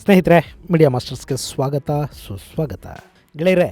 ಸ್ನೇಹಿತರೆ, ಮೀಡಿಯಾ ಮಾಸ್ಟರ್ಸ್ಗೆ ಸ್ವಾಗತ ಸುಸ್ವಾಗತ. ಗೆಳೆಯರೆ,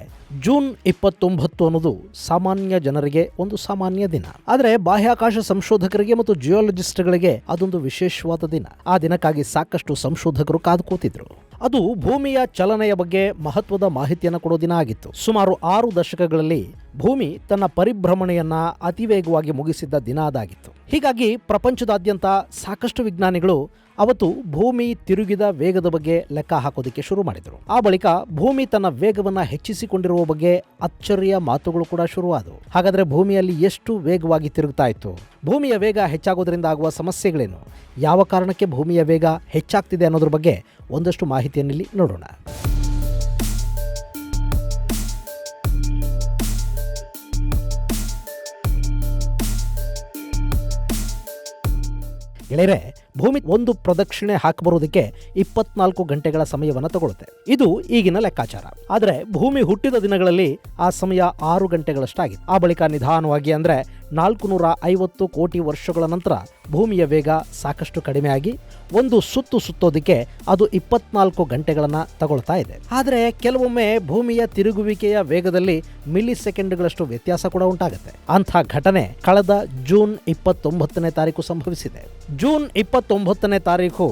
ಜೂನ್ 29 ಅನ್ನೋದು ಸಾಮಾನ್ಯ ಜನರಿಗೆ ಒಂದು ಸಾಮಾನ್ಯ ದಿನ. ಆದರೆ ಬಾಹ್ಯಾಕಾಶ ಸಂಶೋಧಕರಿಗೆ ಮತ್ತು ಜಿಯೋಲಜಿಸ್ಟ್ಗಳಿಗೆ ಅದೊಂದು ವಿಶೇಷವಾದ ದಿನ. ಆ ದಿನಕ್ಕಾಗಿ ಸಾಕಷ್ಟು ಸಂಶೋಧಕರು ಕಾದು ಕೂತಿದ್ರು. ಅದು ಭೂಮಿಯ ಚಲನೆಯ ಬಗ್ಗೆ ಮಹತ್ವದ ಮಾಹಿತಿಯನ್ನು ಕೊಡೋ ದಿನ ಆಗಿತ್ತು. ಸುಮಾರು 6 ದಶಕಗಳಲ್ಲಿ ಭೂಮಿ ತನ್ನ ಪರಿಭ್ರಮಣೆಯನ್ನ ಅತಿವೇಗವಾಗಿ ಮುಗಿಸಿದ್ದ ದಿನ ಅದಾಗಿತ್ತು. ಹೀಗಾಗಿ ಪ್ರಪಂಚದಾದ್ಯಂತ ಸಾಕಷ್ಟು ವಿಜ್ಞಾನಿಗಳು ಅವತ್ತು ಭೂಮಿ ತಿರುಗಿದ ವೇಗದ ಬಗ್ಗೆ ಲೆಕ್ಕ ಹಾಕೋದಕ್ಕೆ ಶುರು ಮಾಡಿದರು. ಆ ಬಳಿಕ ಭೂಮಿ ತನ್ನ ವೇಗವನ್ನ ಹೆಚ್ಚಿಸಿಕೊಂಡಿರುವ ಬಗ್ಗೆ ಅಚ್ಚರಿಯ ಮಾತುಗಳು ಕೂಡ ಶುರುವಾದವು. ಹಾಗಾದ್ರೆ ಭೂಮಿಯಲ್ಲಿ ಎಷ್ಟು ವೇಗವಾಗಿ ತಿರುಗ್ತಾ ಇತ್ತು? ಭೂಮಿಯ ವೇಗ ಹೆಚ್ಚಾಗೋದ್ರಿಂದ ಆಗುವ ಸಮಸ್ಯೆಗಳೇನು? ಯಾವ ಕಾರಣಕ್ಕೆ ಭೂಮಿಯ ವೇಗ ಹೆಚ್ಚಾಗ್ತಿದೆ ಅನ್ನೋದ್ರ ಬಗ್ಗೆ ಒಂದಷ್ಟು ಮಾಹಿತಿಯನ್ನಿಲ್ಲಿ ನೋಡೋಣ. ಗೆಳೆಯರೆ, ಭೂಮಿ ಒಂದು ಪ್ರದಕ್ಷಿಣೆ ಹಾಕಬರೋದಕ್ಕೆ 24 ಗಂಟೆಗಳ ಸಮಯವನ್ನು ತಗೊಳುತ್ತೆ. ಇದು ಈಗಿನ ಲೆಕ್ಕಾಚಾರ. ಆದರೆ ಭೂಮಿ ಹುಟ್ಟಿದ ದಿನಗಳಲ್ಲಿ ಆ ಸಮಯ 6 ಗಂಟೆಗಳಷ್ಟಾಗಿತ್ತು. ಆ ಬಳಿಕ ನಿಧಾನವಾಗಿ ಅಂದರೆ 450 ಕೋಟಿ ವರ್ಷಗಳ ನಂತರ ಭೂಮಿಯ ವೇಗ ಸಾಕಷ್ಟು ಕಡಿಮೆಯಾಗಿ ಒಂದು ಸುತ್ತೋದಕ್ಕೆ ಅದು 24 ಗಂಟೆಗಳನ್ನು ತಗೊಳ್ತಾ ಇದೆ. ಆದರೆ ಕೆಲವೊಮ್ಮೆ ಭೂಮಿಯ ತಿರುಗುವಿಕೆಯ ವೇಗದಲ್ಲಿ ಮಿಲಿ ಸೆಕೆಂಡ್ಗಳಷ್ಟು ವ್ಯತ್ಯಾಸ ಕೂಡ ಉಂಟಾಗುತ್ತೆ. ಅಂಥ ಘಟನೆ ಕಳೆದ ಜೂನ್ 29ನೇ ತಾರೀಕು ಸಂಭವಿಸಿದೆ. ಜೂನ್ 29ನೇ ತಾರೀಕು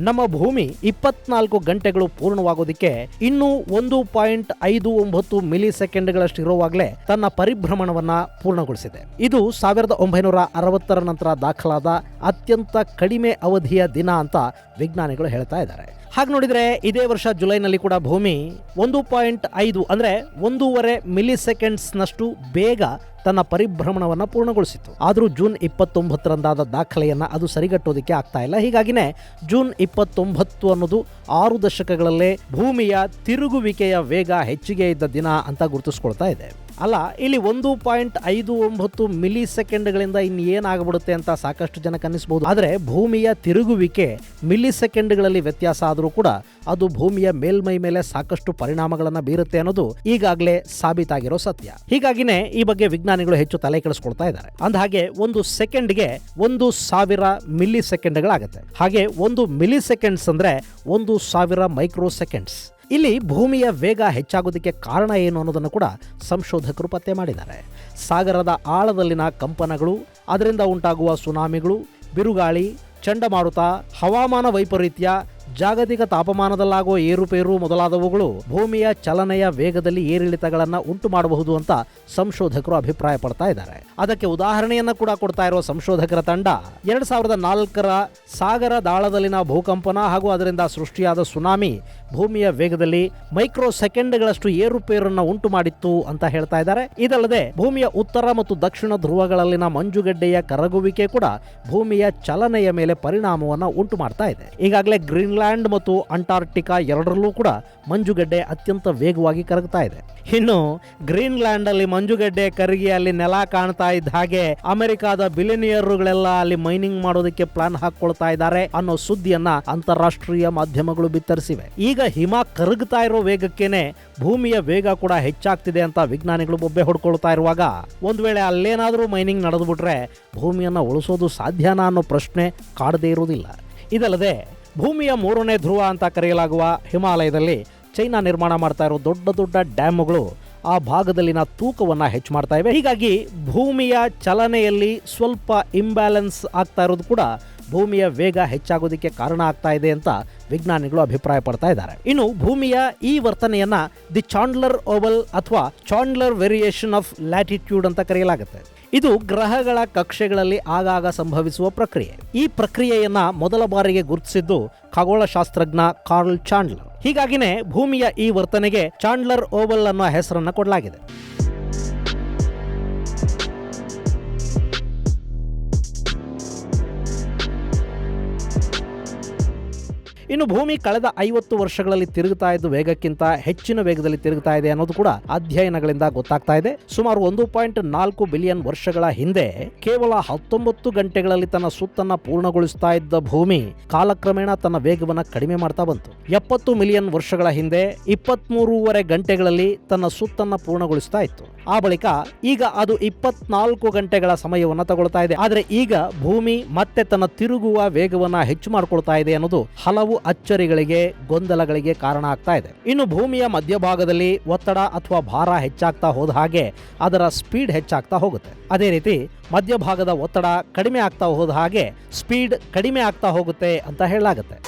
ನಮ್ಮ ಭೂಮಿ 24 ಗಂಟೆಗಳು ಪೂರ್ಣವಾಗೋದಕ್ಕೆ ಇನ್ನೂ 1.59 ಮಿಲಿ ಸೆಕೆಂಡ್ಗಳಷ್ಟು ಇರುವಾಗಲೇ ತನ್ನ ಪರಿಭ್ರಮಣವನ್ನ ಪೂರ್ಣಗೊಳಿಸಿದೆ. ಇದು 1960ರ ನಂತರ ದಾಖಲಾದ ಅತ್ಯಂತ ಕಡಿಮೆ ಅವಧಿಯ ದಿನ ಅಂತ ವಿಜ್ಞಾನಿಗಳು ಹೇಳ್ತಾ ಇದ್ದಾರೆ. ಹಾಗೆ ನೋಡಿದ್ರೆ ಇದೇ ವರ್ಷ ಜುಲೈನಲ್ಲಿ ಕೂಡ ಭೂಮಿ 1.5 ಅಂದ್ರೆ 1.5 ಮಿಲಿ ಸೆಕೆಂಡ್ಸ್ನಷ್ಟು ಬೇಗ ತನ್ನ ಪರಿಭ್ರಮಣವನ್ನು ಪೂರ್ಣಗೊಳಿಸಿತ್ತು. ಆದರೂ ಜೂನ್ 29ರಂದಾದ ದಾಖಲೆಯನ್ನು ಅದು ಸರಿಗಟ್ಟೋದಕ್ಕೆ ಆಗ್ತಾ ಇಲ್ಲ. ಹೀಗಾಗಿನೇ ಜೂನ್ 29 ಅನ್ನೋದು 6 ದಶಕಗಳಲ್ಲೇ ಭೂಮಿಯ ತಿರುಗುವಿಕೆಯ ವೇಗ ಹೆಚ್ಚಿಗೆ ಇದ್ದ ದಿನ ಅಂತ ಗುರುತಿಸ್ಕೊಳ್ತಾ ಇದೆ. ಅಲ್ಲ, ಇಲ್ಲಿ 1.59 ಮಿಲಿ ಸೆಕೆಂಡ್ಗಳಿಂದ ಇನ್ನೇನಾಗ್ಬಿಡುತ್ತೆ ಅಂತ ಸಾಕಷ್ಟು ಜನಕ್ಕೆ ಅನ್ನಿಸಬಹುದು. ಆದರೆ ಭೂಮಿಯ ತಿರುಗುವಿಕೆ ಮಿಲಿ ಸೆಕೆಂಡ್ಗಳಲ್ಲಿ ವ್ಯತ್ಯಾಸ ಆದರೂ ಕೂಡ ಅದು ಭೂಮಿಯ ಮೇಲ್ಮೈ ಮೇಲೆ ಸಾಕಷ್ಟು ಪರಿಣಾಮಗಳನ್ನು ಬೀರುತ್ತೆ ಅನ್ನೋದು ಈಗಾಗಲೇ ಸಾಬೀತಾಗಿರೋ ಸತ್ಯ. ಹೀಗಾಗಿನೇ ಈ ಬಗ್ಗೆ ವಿಜ್ಞಾನಿಗಳು ಹೆಚ್ಚು ತಲೆ ಕೆಡಿಸ್ಕೊಳ್ತಾ ಇದ್ದಾರೆ. ಅಂದಹಾಗೆ ಒಂದು ಸೆಕೆಂಡ್ಗೆ 1000 ಮಿಲಿ ಸೆಕೆಂಡ್ಗಳಾಗುತ್ತೆ. ಹಾಗೆ 1 ಮಿಲಿ ಸೆಕೆಂಡ್ಸ್ ಅಂದ್ರೆ 1000 ಮೈಕ್ರೋ ಸೆಕೆಂಡ್ಸ್. ಇಲ್ಲಿ ಭೂಮಿಯ ವೇಗ ಹೆಚ್ಚಾಗೋದಕ್ಕೆ ಕಾರಣ ಏನು ಅನ್ನೋದನ್ನು ಕೂಡ ಸಂಶೋಧಕರು ಪತ್ತೆ ಮಾಡಿದ್ದಾರೆ. ಸಾಗರದ ಆಳದಲ್ಲಿನ ಕಂಪನಗಳು, ಅದರಿಂದ ಉಂಟಾಗುವ ಸುನಾಮಿಗಳು, ಬಿರುಗಾಳಿ, ಚಂಡಮಾರುತ, ಹವಾಮಾನ ವೈಪರೀತ್ಯ, ಜಾಗತಿಕ ತಾಪಮಾನದಲ್ಲಾಗುವ ಏರುಪೇರು ಮೊದಲಾದವುಗಳು ಭೂಮಿಯ ಚಲನೆಯ ವೇಗದಲ್ಲಿ ಏರಿಳಿತಗಳನ್ನು ಉಂಟು ಮಾಡಬಹುದು ಅಂತ ಸಂಶೋಧಕರು ಅಭಿಪ್ರಾಯ ಪಡ್ತಾ ಇದ್ದಾರೆ. ಅದಕ್ಕೆ ಉದಾಹರಣೆಯನ್ನು ಕೂಡ ಕೊಡ್ತಾ ಇರುವ ಸಂಶೋಧಕರ ತಂಡ 2004ರ ಸಾಗರ ದಾಳದಲ್ಲಿನ ಭೂಕಂಪನ ಹಾಗೂ ಅದರಿಂದ ಸೃಷ್ಟಿಯಾದ ಸುನಾಮಿ ಭೂಮಿಯ ವೇಗದಲ್ಲಿ ಮೈಕ್ರೋ ಸೆಕೆಂಡ್ಗಳಷ್ಟು ಏರುಪೇರನ್ನು ಉಂಟು ಮಾಡಿತ್ತು ಅಂತ ಹೇಳ್ತಾ ಇದ್ದಾರೆ. ಇದಲ್ಲದೆ ಭೂಮಿಯ ಉತ್ತರ ಮತ್ತು ದಕ್ಷಿಣ ಧ್ರುವಗಳಲ್ಲಿನ ಮಂಜುಗಡ್ಡೆಯ ಕರಗುವಿಕೆ ಕೂಡ ಭೂಮಿಯ ಚಲನೆಯ ಮೇಲೆ ಪರಿಣಾಮವನ್ನು ಉಂಟು ಮಾಡ್ತಾ ಇದೆ. ಈಗಾಗಲೇ ಗ್ರೀನ್ಲ್ಯಾಂಡ್ ಮತ್ತು ಅಂಟಾರ್ಟಿಕಾ ಎರಡರಲ್ಲೂ ಕೂಡ ಮಂಜುಗಡ್ಡೆ ಅತ್ಯಂತ ವೇಗವಾಗಿ ಕರಗ್ತಾ ಇದೆ. ಇನ್ನು ಗ್ರೀನ್ಲ್ಯಾಂಡ್ ಅಲ್ಲಿ ಮಂಜುಗಡ್ಡೆ ಕರಗಿ ಅಲ್ಲಿ ನೆಲ ಕಾಣ್ತಾ ಇದ್ದ ಹಾಗೆ ಅಮೆರಿಕಾದ ಬಿಲಿಯನಿಯರ್ಗಳೆಲ್ಲ ಅಲ್ಲಿ ಮೈನಿಂಗ್ ಮಾಡೋದಕ್ಕೆ ಪ್ಲಾನ್ ಹಾಕೊಳ್ತಾ ಇದ್ದಾರೆ ಅನ್ನೋ ಸುದ್ದಿಯನ್ನ ಅಂತಾರಾಷ್ಟ್ರೀಯ ಮಾಧ್ಯಮಗಳು ಬಿತ್ತರಿಸಿವೆ. ಈಗ ಹಿಮ ಕರಗ್ತಾ ಇರೋ ವೇಗಕ್ಕೇನೆ ಭೂಮಿಯ ವೇಗ ಕೂಡ ಹೆಚ್ಚಾಗ್ತಿದೆ ಅಂತ ವಿಜ್ಞಾನಿಗಳು ಬೊಬ್ಬೆ ಹೊಡ್ಕೊಳ್ತಾ ಇರುವಾಗ ಒಂದ್ ವೇಳೆ ಅಲ್ಲೇನಾದ್ರೂ ಮೈನಿಂಗ್ ನಡೆದು ಬಿಟ್ರೆ ಭೂಮಿಯನ್ನ ಉಳಿಸೋದು ಸಾಧ್ಯನಾ ಅನ್ನೋ ಪ್ರಶ್ನೆ ಕಾಡದೇ ಇರುವುದಿಲ್ಲ. ಇದಲ್ಲದೆ ಭೂಮಿಯ 3ನೇ ಧ್ರುವ ಅಂತ ಕರೆಯಲಾಗುವ ಹಿಮಾಲಯದಲ್ಲಿ ಚೈನಾ ನಿರ್ಮಾಣ ಮಾಡ್ತಾ ಇರೋ ದೊಡ್ಡ ದೊಡ್ಡ ಡ್ಯಾಮ್ಗಳು ಆ ಭಾಗದಲ್ಲಿನ ತೂಕವನ್ನು ಹೆಚ್ಚು ಮಾಡ್ತಾ ಇವೆ. ಹೀಗಾಗಿ ಭೂಮಿಯ ಚಲನೆಯಲ್ಲಿ ಸ್ವಲ್ಪ ಇಂಬ್ಯಾಲೆನ್ಸ್ ಆಗ್ತಾ ಇರೋದು ಕೂಡ ಭೂಮಿಯ ವೇಗ ಹೆಚ್ಚಾಗೋದಕ್ಕೆ ಕಾರಣ ಆಗ್ತಾ ಇದೆ ಅಂತ ವಿಜ್ಞಾನಿಗಳು ಅಭಿಪ್ರಾಯ ಪಡ್ತಾ ಇದ್ದಾರೆ. ಇನ್ನು ಭೂಮಿಯ ಈ ವರ್ತನೆಯನ್ನ ದಿ ಚಾಂಡ್ಲರ್ ಓವಲ್ ಅಥವಾ ಚಾಂಡ್ಲರ್ ವೇರಿಯೇಷನ್ ಆಫ್ ಲ್ಯಾಟಿಟ್ಯೂಡ್ ಅಂತ ಕರೆಯಲಾಗುತ್ತೆ. ಇದು ಗ್ರಹಗಳ ಕಕ್ಷೆಗಳಲ್ಲಿ ಆಗಾಗ ಸಂಭವಿಸುವ ಪ್ರಕ್ರಿಯೆ. ಈ ಪ್ರಕ್ರಿಯೆಯನ್ನ ಮೊದಲ ಬಾರಿಗೆ ಗುರುತಿಸಿದ್ದು ಖಗೋಳಶಾಸ್ತ್ರಜ್ಞ ಕಾರ್ಲ್ ಚಾಂಡ್ಲರ್. ಹೀಗಾಗಿನೇ ಭೂಮಿಯ ಈ ವರ್ತನೆಗೆ ಚಾಂಡ್ಲರ್ ಓವಲ್ ಅನ್ನೋ ಹೆಸರನ್ನ ಕೊಡಲಾಗಿದೆ. ಇನ್ನು ಭೂಮಿ ಕಳೆದ 50 ವರ್ಷಗಳಲ್ಲಿ ತಿರುಗುತ್ತಾ ಇದ್ದು ವೇಗಕ್ಕಿಂತ ಹೆಚ್ಚಿನ ವೇಗದಲ್ಲಿ ತಿರುಗುತ್ತಾ ಇದೆ ಅನ್ನೋದು ಕೂಡ ಅಧ್ಯಯನಗಳಿಂದ ಗೊತ್ತಾಗ್ತಾ ಇದೆ. ಸುಮಾರು 1.4 ಬಿಲಿಯನ್ ವರ್ಷಗಳ ಹಿಂದೆ ಕೇವಲ 19 ಗಂಟೆಗಳಲ್ಲಿ ತನ್ನ ಸುತ್ತನ್ನ ಪೂರ್ಣಗೊಳಿಸ್ತಾ ಇದ್ದ ಭೂಮಿ ಕಾಲಕ್ರಮೇಣ ತನ್ನ ವೇಗವನ್ನು ಕಡಿಮೆ ಮಾಡ್ತಾ ಬಂತು. 70 ಮಿಲಿಯನ್ ವರ್ಷಗಳ ಹಿಂದೆ 23.5 ಗಂಟೆಗಳಲ್ಲಿ ತನ್ನ ಸುತ್ತನ್ನ ಪೂರ್ಣಗೊಳಿಸ್ತಾ ಇತ್ತು. ಆ ಬಳಿಕ ಈಗ ಅದು 24 ಗಂಟೆಗಳ ಸಮಯವನ್ನು ತಗೊಳ್ತಾ ಇದೆ. ಆದರೆ ಈಗ ಭೂಮಿ ಮತ್ತೆ ತನ್ನ ತಿರುಗುವ ವೇಗವನ್ನ ಹೆಚ್ಚು ಮಾಡಿಕೊಳ್ತಾ ಇದೆ ಅನ್ನೋದು ಹಲವು ಅಚ್ಚರಿಗಳಿಗೆ, ಗೊಂದಲಗಳಿಗೆ ಕಾರಣ ಆಗ್ತಾ ಇದೆ. ಇನ್ನು ಭೂಮಿಯ ಮಧ್ಯಭಾಗದಲ್ಲಿ ಒತ್ತಡ ಅಥವಾ ಭಾರ ಹೆಚ್ಚಾಗ್ತಾ ಹೋದ ಹಾಗೆ ಅದರ ಸ್ಪೀಡ್ ಹೆಚ್ಚಾಗ್ತಾ ಹೋಗುತ್ತೆ. ಅದೇ ರೀತಿ ಮಧ್ಯಭಾಗದ ಒತ್ತಡ ಕಡಿಮೆ ಆಗ್ತಾ ಹೋದ ಹಾಗೆ ಸ್ಪೀಡ್ ಕಡಿಮೆ ಆಗ್ತಾ ಹೋಗುತ್ತೆ ಅಂತ ಹೇಳಲಾಗುತ್ತೆ.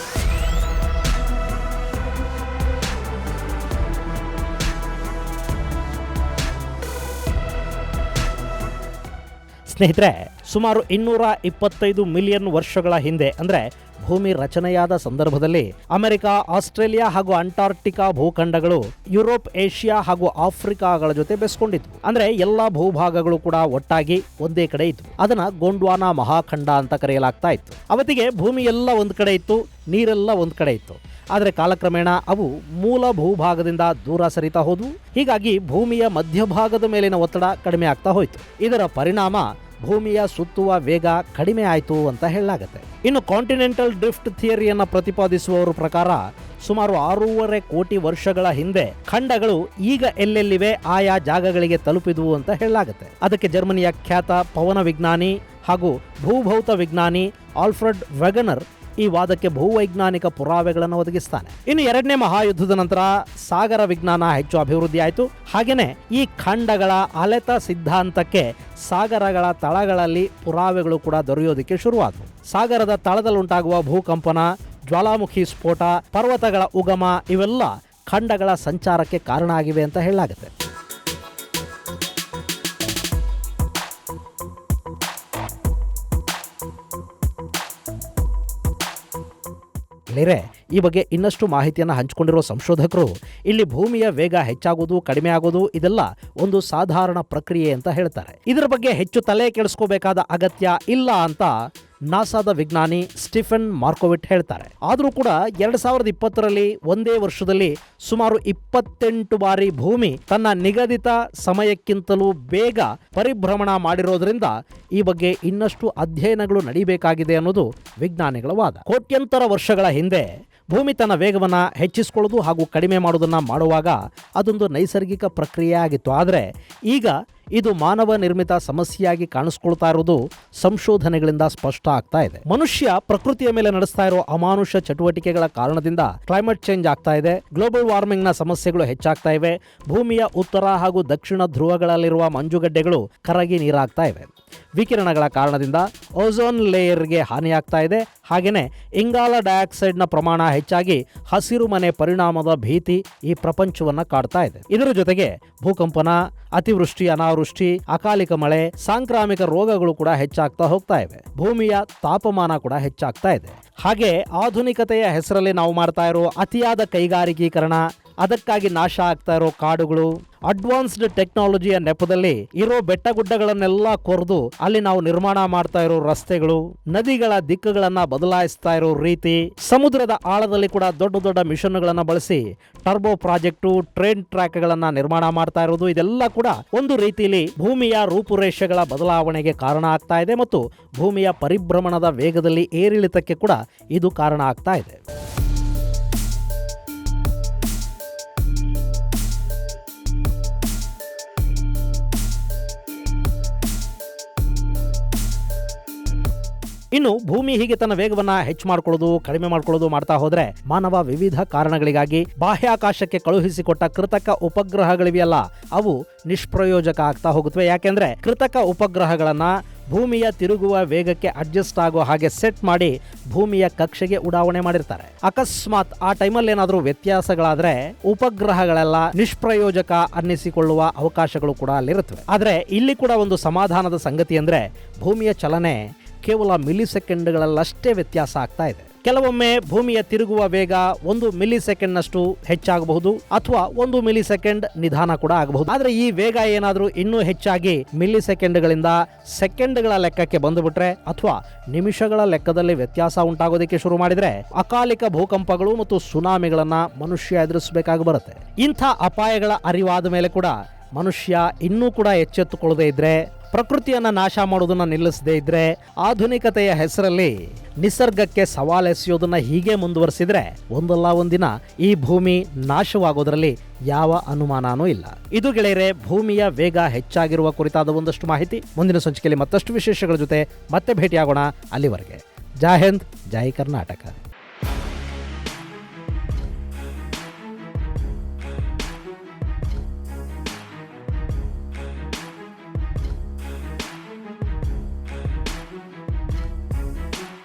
ಸ್ನೇಹಿತರೆ, ಸುಮಾರು 225 ಮಿಲಿಯನ್ ವರ್ಷಗಳ ಹಿಂದೆ ಅಂದ್ರೆ ಭೂಮಿ ರಚನೆಯಾದ ಸಂದರ್ಭದಲ್ಲಿ ಅಮೆರಿಕ, ಆಸ್ಟ್ರೇಲಿಯಾ ಹಾಗೂ ಅಂಟಾರ್ಕ್ಟಿಕಾ ಭೂಖಂಡಗಳು ಯುರೋಪ್, ಏಷ್ಯಾ ಹಾಗೂ ಆಫ್ರಿಕಾಗಳ ಜೊತೆ ಬೆಸ್ಕೊಂಡಿದ್ವು. ಅಂದ್ರೆ ಎಲ್ಲಾ ಭೂಭಾಗಗಳು ಕೂಡ ಒಟ್ಟಾಗಿ ಒಂದೇ ಕಡೆ ಇದ್ವು. ಅದನ್ನ ಗೊಂಡ್ವಾನಾ ಮಹಾಖಂಡ ಅಂತ ಕರೆಯಲಾಗ್ತಾ ಇತ್ತು. ಅವತ್ತಿಗೆ ಭೂಮಿ ಎಲ್ಲ ಒಂದ್ ಕಡೆ ಇತ್ತು, ನೀರೆಲ್ಲ ಒಂದ್ ಕಡೆ ಇತ್ತು. ಆದರೆ ಕಾಲಕ್ರಮೇಣ ಅವು ಮೂಲ ಭೂಭಾಗದಿಂದ ದೂರ ಸರಿತಾ ಹೋದವು. ಹೀಗಾಗಿ ಭೂಮಿಯ ಮಧ್ಯಭಾಗದ ಮೇಲಿನ ಒತ್ತಡ ಕಡಿಮೆ ಆಗ್ತಾ ಹೋಯಿತು. ಇದರ ಪರಿಣಾಮ ಭೂಮಿಯ ಸುತ್ತುವ ವೇಗ ಕಡಿಮೆ ಆಯಿತು ಅಂತ ಹೇಳಲಾಗುತ್ತೆ. ಇನ್ನು ಕಾಂಟಿನೆಂಟಲ್ ಡ್ರಿಫ್ಟ್ ಥಿಯರಿಯನ್ನು ಪ್ರತಿಪಾದಿಸುವವರ ಪ್ರಕಾರ ಸುಮಾರು 6.5 ಕೋಟಿ ವರ್ಷಗಳ ಹಿಂದೆ ಖಂಡಗಳು ಈಗ ಎಲ್ಲೆಲ್ಲಿವೆ ಆಯಾ ಜಾಗಗಳಿಗೆ ತಲುಪಿದವು ಅಂತ ಹೇಳಲಾಗುತ್ತೆ. ಅದಕ್ಕೆ ಜರ್ಮನಿಯ ಖ್ಯಾತ ಪವನ ವಿಜ್ಞಾನಿ ಹಾಗೂ ಭೂಭೌತ ವಿಜ್ಞಾನಿ ಆಲ್ಫ್ರೆಡ್ ವೆಗನರ್ ಈ ವಾದಕ್ಕೆ ಭೂವೈಜ್ಞಾನಿಕ ಪುರಾವೆಗಳನ್ನು ಒದಗಿಸ್ತಾನೆ. ಇನ್ನು 2ನೇ ಮಹಾಯುದ್ಧದ ನಂತರ ಸಾಗರ ವಿಜ್ಞಾನ ಹೆಚ್ಚು ಅಭಿವೃದ್ಧಿ ಆಯಿತು. ಹಾಗೇನೆ ಈ ಖಂಡಗಳ ಅಲೆತ ಸಿದ್ಧಾಂತಕ್ಕೆ ಸಾಗರಗಳ ತಳಗಳಲ್ಲಿ ಪುರಾವೆಗಳು ಕೂಡ ದೊರೆಯೋದಕ್ಕೆ ಶುರುವಾದವು. ಸಾಗರದ ತಳದಲ್ಲುಂಟಾಗುವ ಭೂಕಂಪನ, ಜ್ವಾಲಾಮುಖಿ ಸ್ಫೋಟ, ಪರ್ವತಗಳ ಉಗಮ ಇವೆಲ್ಲ ಖಂಡಗಳ ಸಂಚಾರಕ್ಕೆ ಕಾರಣ ಆಗಿವೆ ಅಂತ ಹೇಳಲಾಗುತ್ತೆ. ಈ ಬಗ್ಗೆ ಇನ್ನಷ್ಟು ಮಾಹಿತಿಯನ್ನು ಹಂಚಿಕೊಂಡಿರುವ ಸಂಶೋಧಕರು ಇಲ್ಲಿ ಭೂಮಿಯ ವೇಗ ಹೆಚ್ಚಾಗೋದು, ಕಡಿಮೆ ಆಗೋದು ಇದೆಲ್ಲ ಒಂದು ಸಾಧಾರಣ ಪ್ರಕ್ರಿಯೆ ಅಂತ ಹೇಳ್ತಾರೆ. ಇದರ ಬಗ್ಗೆ ಹೆಚ್ಚು ತಲೆ ಕೆಡಿಸ್ಕೋಬೇಕಾದ ಅಗತ್ಯ ಇಲ್ಲ ಅಂತ ನಾಸಾದ ವಿಜ್ಞಾನಿ ಸ್ಟೀಫನ್ ಮಾರ್ಕೋವಿಟ್ ಹೇಳ್ತಾರೆ. ಆದರೂ ಕೂಡ 2020ರಲ್ಲಿ ಒಂದೇ ವರ್ಷದಲ್ಲಿ ಸುಮಾರು 28 ಬಾರಿ ಭೂಮಿ ತನ್ನ ನಿಗದಿತ ಸಮಯಕ್ಕಿಂತಲೂ ಬೇಗ ಪರಿಭ್ರಮಣ ಮಾಡಿರೋದ್ರಿಂದ ಈ ಬಗ್ಗೆ ಇನ್ನಷ್ಟು ಅಧ್ಯಯನಗಳು ನಡೀಬೇಕಾಗಿದೆ ಅನ್ನೋದು ವಿಜ್ಞಾನಿಗಳ ವಾದ. ಕೋಟ್ಯಂತರ ವರ್ಷಗಳ ಹಿಂದೆ ಭೂಮಿ ತನ್ನ ವೇಗವನ್ನು ಹೆಚ್ಚಿಸಿಕೊಳ್ಳೋದು ಹಾಗೂ ಕಡಿಮೆ ಮಾಡೋದನ್ನ ಮಾಡುವಾಗ ಅದೊಂದು ನೈಸರ್ಗಿಕ ಪ್ರಕ್ರಿಯೆ ಆಗಿತ್ತು. ಆದರೆ ಈಗ ಇದು ಮಾನವ ನಿರ್ಮಿತ ಸಮಸ್ಯೆಯಾಗಿ ಕಾಣಿಸ್ಕೊಳ್ತಾ ಇರೋದು ಸಂಶೋಧನೆಗಳಿಂದ ಸ್ಪಷ್ಟ ಆಗ್ತಾ ಇದೆ. ಮನುಷ್ಯ ಪ್ರಕೃತಿಯ ಮೇಲೆ ನಡೆಸ್ತಾ ಇರೋ ಅಮಾನುಷ ಚಟುವಟಿಕೆಗಳ ಕಾರಣದಿಂದ ಕ್ಲೈಮೇಟ್ ಚೇಂಜ್ ಆಗ್ತಾ ಇದೆ. ಗ್ಲೋಬಲ್ ವಾರ್ಮಿಂಗ್ ನ ಸಮಸ್ಯೆಗಳು ಹೆಚ್ಚಾಗ್ತಾ ಇವೆ. ಭೂಮಿಯ ಉತ್ತರ ಹಾಗೂ ದಕ್ಷಿಣ ಧ್ರುವಗಳಲ್ಲಿರುವ ಮಂಜುಗಡ್ಡೆಗಳು ಕರಗಿ ನೀರಾಗ್ತಾ ಇವೆ. ವಿಕಿರಣಗಳ ಕಾರಣದಿಂದ ಓಝೋನ್ ಲೇಯರ್ಗೆ ಹಾನಿಯಾಗ್ತಾ ಇದೆ. ಹಾಗೆಯೇ ಇಂಗಾಲ ಡೈಆಕ್ಸೈಡ್ ನ ಪ್ರಮಾಣ ಹೆಚ್ಚಾಗಿ ಹಸಿರು ಮನೆ ಪರಿಣಾಮದ ಭೀತಿ ಈ ಪ್ರಪಂಚವನ್ನ ಕಾಡ್ತಾ ಇದೆ. ಇದರ ಜೊತೆಗೆ ಭೂಕಂಪನ, ಅತಿವೃಷ್ಟಿ, ಅನಾವೃಷ್ಟಿ, ಅಕಾಲಿಕ ಮಳೆ, ಸಾಂಕ್ರಾಮಿಕ ರೋಗಗಳು ಕೂಡ ಹೆಚ್ಚಾಗ್ತಾ ಹೋಗ್ತಾ ಇವೆ. ಭೂಮಿಯ ತಾಪಮಾನ ಕೂಡ ಹೆಚ್ಚಾಗ್ತಾ ಇದೆ. ಹಾಗೆ ಆಧುನಿಕತೆಯ ಹೆಸರಲ್ಲಿ ನಾವು ಮಾಡ್ತಾ ಇರೋ ಅತಿಯಾದ ಕೈಗಾರಿಕೀಕರಣ, ಅದಕ್ಕಾಗಿ ನಾಶ ಆಗ್ತಾ ಇರೋ ಕಾಡುಗಳು, ಅಡ್ವಾನ್ಸ್ಡ್ ಟೆಕ್ನಾಲಜಿಯ ನೆಪದಲ್ಲಿ ಇರೋ ಬೆಟ್ಟಗುಡ್ಡಗಳನ್ನೆಲ್ಲ ಕೊರೆದು ಅಲ್ಲಿ ನಾವು ನಿರ್ಮಾಣ ಮಾಡ್ತಾ ಇರೋ ರಸ್ತೆಗಳು, ನದಿಗಳ ದಿಕ್ಕುಗಳನ್ನ ಬದಲಾಯಿಸ್ತಾ ಇರೋ ರೀತಿ, ಸಮುದ್ರದ ಆಳದಲ್ಲಿ ಕೂಡ ದೊಡ್ಡ ದೊಡ್ಡ ಮಿಷನ್ಗಳನ್ನ ಬಳಸಿ ಟರ್ಬೋ ಪ್ರಾಜೆಕ್ಟು, ಟ್ರೈನ್ ಟ್ರ್ಯಾಕ್ಗಳನ್ನ ನಿರ್ಮಾಣ ಮಾಡ್ತಾ ಇರೋದು, ಇದೆಲ್ಲ ಕೂಡ ಒಂದು ರೀತಿಯಲ್ಲಿ ಭೂಮಿಯ ರೂಪುರೇಷೆಗಳ ಬದಲಾವಣೆಗೆ ಕಾರಣ ಆಗ್ತಾ ಇದೆ ಮತ್ತು ಭೂಮಿಯ ಪರಿಭ್ರಮಣದ ವೇಗದಲ್ಲಿ ಏರಿಳಿತಕ್ಕೆ ಕೂಡ ಇದು ಕಾರಣ ಆಗ್ತಾ ಇದೆ. ಇನ್ನು ಭೂಮಿ ಹೀಗೆ ತನ್ನ ವೇಗವನ್ನ ಹೆಚ್ಚು ಮಾಡ್ಕೊಳ್ಳೋದು, ಕಡಿಮೆ ಮಾಡ್ಕೊಳ್ಳೋದು ಮಾಡ್ತಾ ಹೋದ್ರೆ ಮಾನವ ವಿವಿಧ ಕಾರಣಗಳಿಗಾಗಿ ಬಾಹ್ಯಾಕಾಶಕ್ಕೆ ಕಳುಹಿಸಿಕೊಟ್ಟ ಕೃತಕ ಉಪಗ್ರಹಗಳಿವೆಯಲ್ಲ, ಅವು ನಿಷ್ಪ್ರಯೋಜಕ ಆಗ್ತಾ ಹೋಗುತ್ತವೆ. ಯಾಕೆಂದ್ರೆ ಕೃತಕ ಉಪಗ್ರಹಗಳನ್ನ ಭೂಮಿಯ ತಿರುಗುವ ವೇಗಕ್ಕೆ ಅಡ್ಜಸ್ಟ್ ಆಗೋ ಹಾಗೆ ಸೆಟ್ ಮಾಡಿ ಭೂಮಿಯ ಕಕ್ಷೆಗೆ ಉಡಾವಣೆ ಮಾಡಿರ್ತಾರೆ. ಅಕಸ್ಮಾತ್ ಆ ಟೈಮಲ್ಲಿ ಏನಾದರೂ ವ್ಯತ್ಯಾಸಗಳಾದ್ರೆ ಉಪಗ್ರಹಗಳೆಲ್ಲ ನಿಷ್ಪ್ರಯೋಜಕ ಅನ್ನಿಸಿಕೊಳ್ಳುವ ಅವಕಾಶಗಳು ಕೂಡ ಅಲ್ಲಿರುತ್ತವೆ. ಆದ್ರೆ ಇಲ್ಲಿ ಕೂಡ ಒಂದು ಸಮಾಧಾನದ ಸಂಗತಿ ಅಂದ್ರೆ ಭೂಮಿಯ ಚಲನೆ ಕೇವಲ ಮಿಲಿಸೆಕೆಂಡ್ಗಳಲ್ಲಷ್ಟೇ ವ್ಯತ್ಯಾಸ ಆಗ್ತಾ ಇದೆ. ಕೆಲವೊಮ್ಮೆ ಭೂಮಿಯ ತಿರುಗುವ ವೇಗ 1 ಮಿಲಿಸೆಕೆಂಡ್ನಷ್ಟು ಹೆಚ್ಚಾಗಬಹುದು ಅಥವಾ 1 ಮಿಲಿಸೆಕೆಂಡ್ ನಿಧಾನ ಕೂಡ ಆಗಬಹುದು. ಆದ್ರೆ ಈ ವೇಗ ಏನಾದರೂ ಇನ್ನೂ ಹೆಚ್ಚಾಗಿ ಮಿಲಿಸೆಕೆಂಡ್ಗಳಿಂದ ಸೆಕೆಂಡ್ಗಳ ಲೆಕ್ಕಕ್ಕೆ ಬಂದುಬಿಟ್ರೆ ಅಥವಾ ನಿಮಿಷಗಳ ಲೆಕ್ಕದಲ್ಲಿ ವ್ಯತ್ಯಾಸ ಉಂಟಾಗೋದಕ್ಕೆ ಶುರು ಮಾಡಿದ್ರೆ ಅಕಾಲಿಕ ಭೂಕಂಪಗಳು ಮತ್ತು ಸುನಾಮಿಗಳನ್ನ ಮನುಷ್ಯ ಎದುರಿಸಬೇಕಾಗಿ ಬರುತ್ತೆ. ಇಂಥ ಅಪಾಯಗಳ ಅರಿವಾದ ಮೇಲೆ ಕೂಡ ಮನುಷ್ಯ ಇನ್ನೂ ಕೂಡ ಎಚ್ಚೆತ್ತುಕೊಳ್ಳದೆ ಇದ್ರೆ, ಪ್ರಕೃತಿಯನ್ನ ನಾಶ ಮಾಡೋದನ್ನ ನಿಲ್ಲಿಸದೇ ಇದ್ರೆ, ಆಧುನಿಕತೆಯ ಹೆಸರಲ್ಲಿ ನಿಸರ್ಗಕ್ಕೆ ಸವಾಲೆಸೆಯೋದನ್ನ ಹೀಗೆ ಮುಂದುವರಿಸಿದ್ರೆ ಒಂದಲ್ಲ ಒಂದಿನ ಈ ಭೂಮಿ ನಾಶವಾಗೋದ್ರಲ್ಲಿ ಯಾವ ಅನುಮಾನನೂ ಇಲ್ಲ. ಇದು ಗೆಳೆಯರೆ ಭೂಮಿಯ ವೇಗ ಹೆಚ್ಚಾಗಿರುವ ಕುರಿತಾದ ಒಂದಷ್ಟು ಮಾಹಿತಿ. ಮುಂದಿನ ಸಂಚಿಕೆಯಲ್ಲಿ ಮತ್ತಷ್ಟು ವಿಶೇಷಗಳ ಜೊತೆ ಮತ್ತೆ ಭೇಟಿಯಾಗೋಣ. ಅಲ್ಲಿವರೆಗೆ ಜೈ ಹಿಂದ್, ಜೈ ಕರ್ನಾಟಕ.